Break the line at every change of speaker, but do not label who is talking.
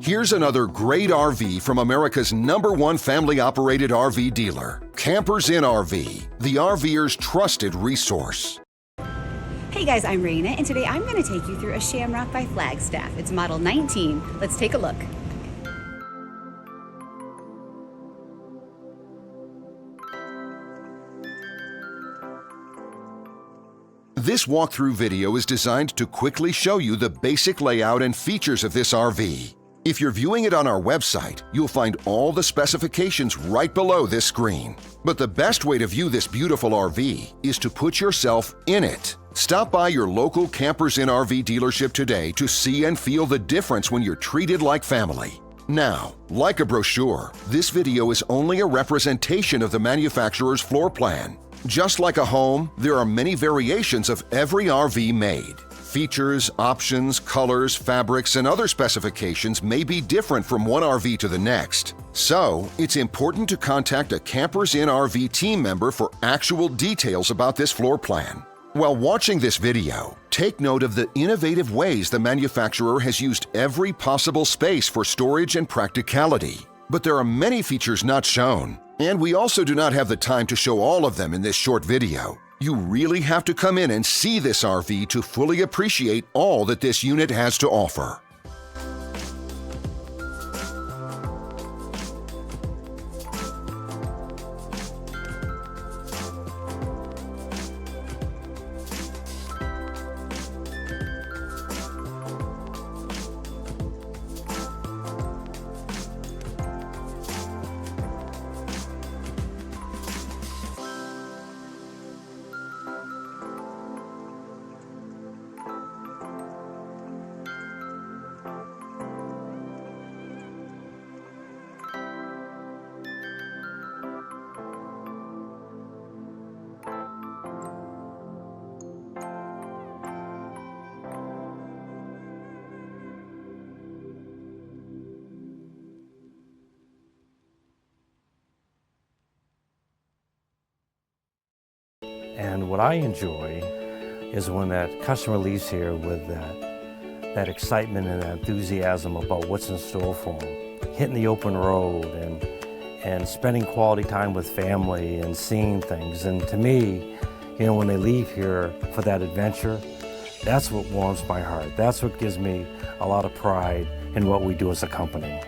Here's another great RV from America's #1 family-operated RV dealer, Campers Inn RV, the RVer's trusted resource.
Hey guys, I'm Raina, and today I'm going to take you through a Shamrock by Flagstaff. It's model 19. Let's take a look.
This walkthrough video is designed to quickly show you the basic layout and features of this RV. If you're viewing it on our website, you'll find all the specifications right below this screen. But the best way to view this beautiful RV is to put yourself in it. Stop by your local Campers Inn RV dealership today to see and feel the difference when you're treated like family. Now, like a brochure, this video is only a representation of the manufacturer's floor plan. Just like a home, there are many variations of every RV made. Features, options, colors, fabrics, and other specifications may be different from one RV to the next. So, it's important to contact a Campers Inn RV team member for actual details about this floor plan. While watching this video, take note of the innovative ways the manufacturer has used every possible space for storage and practicality. But there are many features not shown, and we also do not have the time to show all of them in this short video. You really have to come in and see this RV to fully appreciate all that this unit has to offer.
And what I enjoy is when that customer leaves here with that excitement and that enthusiasm about what's in store for them. Hitting the open road and spending quality time with family and seeing things. And to me, you know, when they leave here for that adventure, that's what warms my heart. That's what gives me a lot of pride in what we do as a company.